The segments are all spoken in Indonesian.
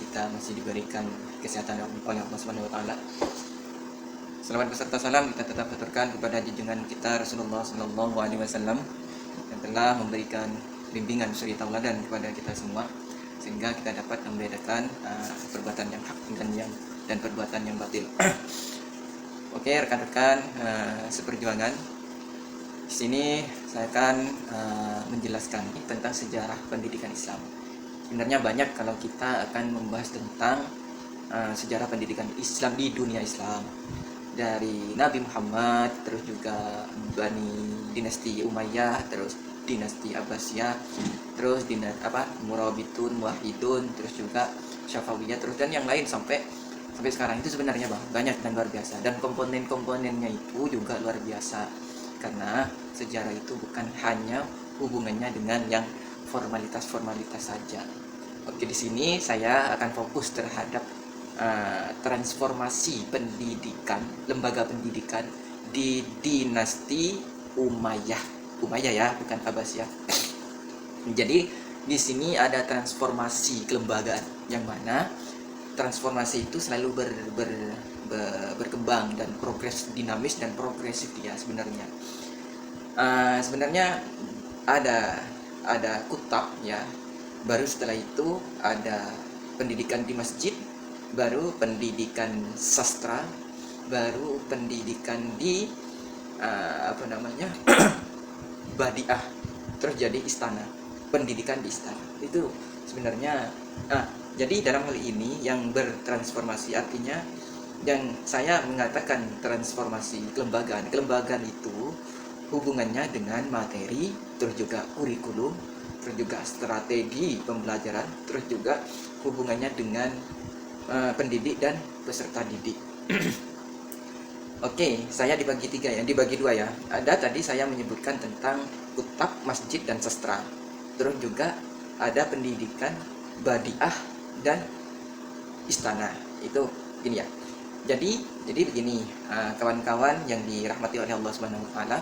kita masih diberikan kesehatan oleh Allah Subhanahu wa taala. Selawat beserta salam kita tetap aturkan kepada junjungan kita Rasulullah sallallahu alaihi wasallam yang telah memberikan bimbingan suri tauladan kepada kita semua, sehingga kita dapat membedakan perbuatan yang hak dan perbuatan yang batil. Oke, rekan-rekan seperjuangan, di sini saya akan menjelaskan tentang sejarah pendidikan Islam. Sebenarnya banyak kalau kita akan membahas tentang sejarah pendidikan Islam di dunia Islam, dari Nabi Muhammad, terus juga dinasti Umayyah, terus dinasti Abbasiyah, terus Murabitun, Wahidun, terus juga Syafawiyah, terus dan yang lain sampai sekarang. Itu sebenarnya banyak dan luar biasa, dan komponen-komponennya itu juga luar biasa, karena sejarah itu bukan hanya hubungannya dengan yang formalitas saja. Oke, di sini saya akan fokus terhadap transformasi pendidikan, lembaga pendidikan di dinasti Umayyah ya, bukan Abbasiyah. Jadi di sini ada transformasi kelembagaan, yang mana transformasi itu selalu berkembang dan dinamis dan progresif ya sebenarnya. Sebenarnya ada kutab ya, baru setelah itu ada pendidikan di masjid, baru pendidikan sastra, baru pendidikan di badiah, terus jadi istana, pendidikan di istana. Itu sebenarnya jadi dalam hal ini yang bertransformasi, artinya yang saya mengatakan transformasi kelembagaan itu hubungannya dengan materi, terus juga kurikulum, terus juga strategi pembelajaran, terus juga hubungannya dengan pendidik dan peserta didik. Oke, saya dibagi dua ya. Ada tadi saya menyebutkan tentang kutab, masjid, dan sastra. Terus juga ada pendidikan badiah dan istana. Itu gini ya. Jadi begini, kawan-kawan yang dirahmati oleh Allah Subhanahu wa taala,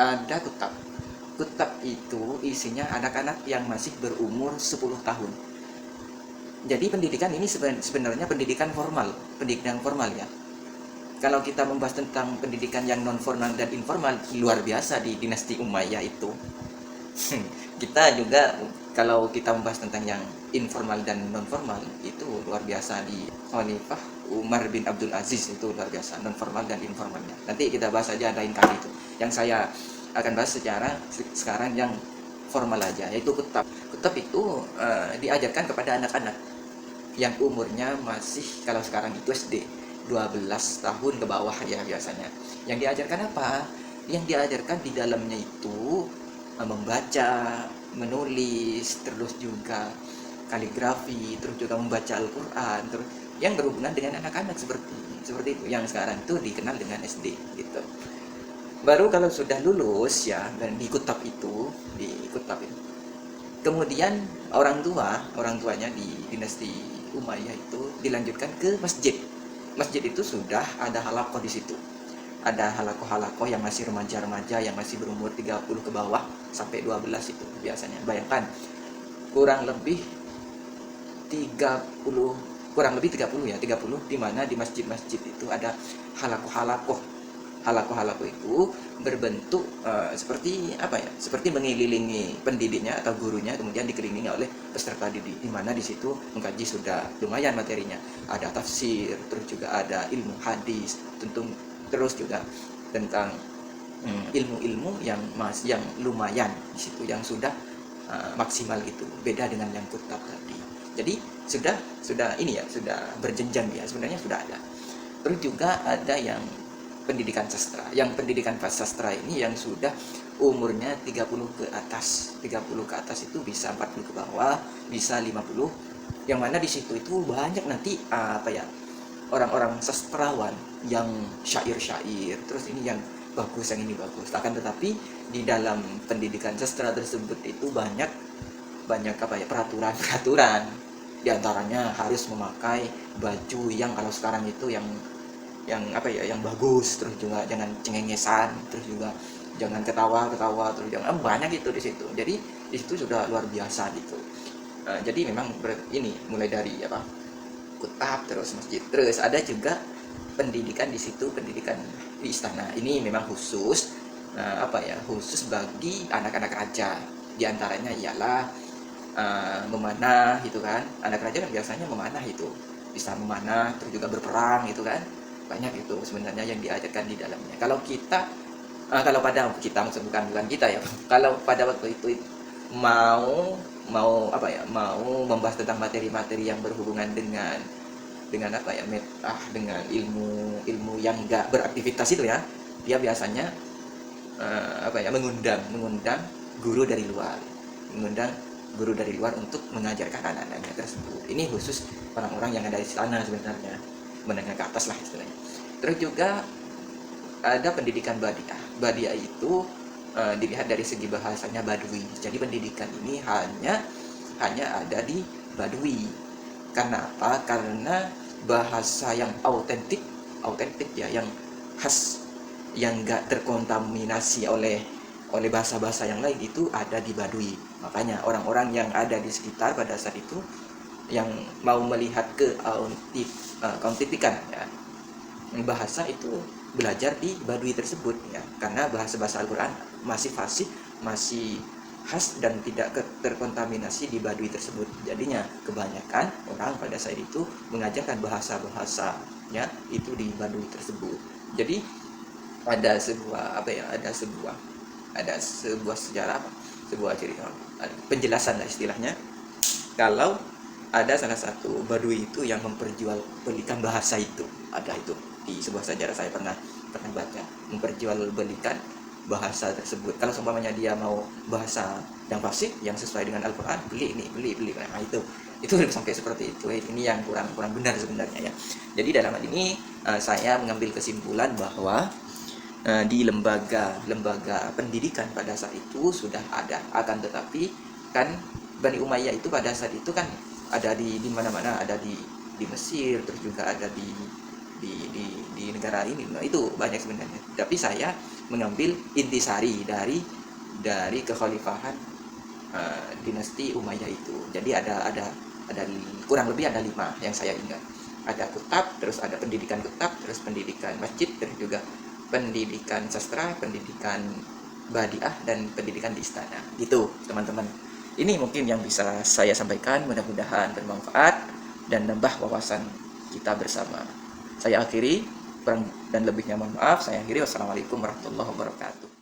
ada kutab. Kutab itu isinya anak-anak yang masih berumur 10 tahun. Jadi pendidikan ini sebenarnya pendidikan formal ya. Kalau kita membahas tentang pendidikan yang non formal dan informal, luar biasa di dinasti Umayyah itu. Kita juga kalau kita membahas tentang yang informal dan non formal, itu luar biasa di Khalifah Umar bin Abdul Aziz, itu luar biasa non formal dan informalnya. Nanti kita bahas aja lain kali itu. Yang saya akan bahas sekarang yang formal aja, yaitu kutab. Kutab itu diajarkan kepada anak-anak yang umurnya masih, kalau sekarang itu SD, 12 tahun ke bawah ya biasanya. Yang diajarkan apa? Yang diajarkan di dalamnya itu membaca, menulis, terus juga kaligrafi, terus juga membaca Al-Quran, terus yang berhubungan dengan anak-anak seperti itu, yang sekarang itu dikenal dengan SD gitu. Baru kalau sudah lulus ya, dan di kutab itu, kemudian orang tuanya di dinasti Umayyah itu dilanjutkan ke masjid. Masjid itu sudah ada halakoh di situ. Ada halakoh yang masih remaja-remaja, yang masih berumur 30 ke bawah sampai 12 itu biasanya. Bayangkan, kurang lebih 30 di mana di masjid-masjid itu ada halakoh. Halakoh itu berbentuk seperti mengelilingi pendidiknya atau gurunya, kemudian dikelilingi oleh peserta didik, di mana di situ mengkaji sudah lumayan materinya. Ada tafsir, terus juga ada ilmu hadis, terus juga tentang ilmu-ilmu yang lumayan di situ, yang sudah maksimal gitu. Beda dengan yang kutab tadi. Jadi sudah berjenjang ya, sebenarnya sudah ada. Terus juga ada yang pendidikan sastra. Yang pendidikan sastra ini yang sudah umurnya 30 ke atas. 30 ke atas itu bisa 40 ke bawah, bisa 50. Yang mana di situ itu banyak nanti orang-orang sastrawan yang syair-syair, terus ini yang bagus, yang ini bagus. Akan tetapi di dalam pendidikan sastra tersebut itu banyak peraturan. Di antaranya harus memakai baju yang kalau sekarang itu yang bagus, terus juga jangan cengengesan, terus juga jangan ketawa, terus jangan banyak itu di situ. Jadi di situ sudah luar biasa gitu. Jadi memang ini mulai dari apa, kutab, terus masjid, terus ada juga pendidikan di situ, pendidikan di istana. Ini memang khusus apa ya, khusus bagi anak-anak raja. Di antaranya ialah memanah gitu kan. Anak raja kan biasanya memanah itu, bisa memanah, terus juga berperang gitu kan. Banyak itu sebenarnya yang diajarkan di dalamnya. Kalau kita kalau pada kita, maksud bukan kita ya, kalau pada waktu itu mau mau apa ya, mau membahas tentang materi-materi yang berhubungan dengan apa ya, dengan ilmu ilmu yang enggak beraktivitas itu ya, dia biasanya apa ya, mengundang guru dari luar, mengundang guru dari luar untuk mengajarkan anak-anaknya tersebut. Ini khusus orang-orang yang ada di sana sebenarnya, menengah ke atas lah istilahnya. Terus juga ada pendidikan badiah. Badiah itu dilihat dari segi bahasanya Badui. Jadi pendidikan ini hanya ada di Badui. Karena apa? Karena bahasa yang autentik ya, yang khas, yang enggak terkontaminasi oleh bahasa-bahasa yang lain itu ada di Badui. Makanya orang-orang yang ada di sekitar pada saat itu yang mau melihat ke keautentikan ya, bahasa itu belajar di Badui tersebut ya, karena bahasa-bahasa Al-Quran masih fasih, masih khas dan tidak terkontaminasi di Badui tersebut. Jadinya kebanyakan orang pada saat itu mengajarkan bahasa-bahasanya itu di Badui tersebut. Jadi ada sebuah apa ya, ada sebuah sejarah, sebuah cerita, penjelasan lah istilahnya, kalau ada salah satu Badui itu yang memperjualbelikan bahasa itu. Ada itu di sebuah sejarah, saya pernah baca, memperjualbelikan bahasa tersebut. Kalau seumpamanya dia mau bahasa yang fasih, yang sesuai dengan Al-Quran, beli. Nah itu sampai seperti itu. Ini yang kurang benar sebenarnya ya. Jadi dalam hal ini saya mengambil kesimpulan bahwa di lembaga pendidikan pada saat itu sudah ada, akan tetapi kan Bani Umayyah itu pada saat itu kan ada di mana-mana, ada di Mesir, terus juga ada di negara ini. Nah, itu banyak sebenarnya. Tapi saya mengambil intisari dari kekhalifahan dinasti Umayyah itu. Jadi ada kurang lebih ada 5 yang saya ingat. Ada kutab, terus ada pendidikan kutab, terus pendidikan masjid, terus juga pendidikan sastra, pendidikan badiah, dan pendidikan di istana. Gitu, teman-teman. Ini mungkin yang bisa saya sampaikan, mudah-mudahan bermanfaat dan nambah wawasan kita bersama. Saya akhiri, kurang dan lebihnya mohon maaf. Saya akhiri, wassalamualaikum warahmatullahi wabarakatuh.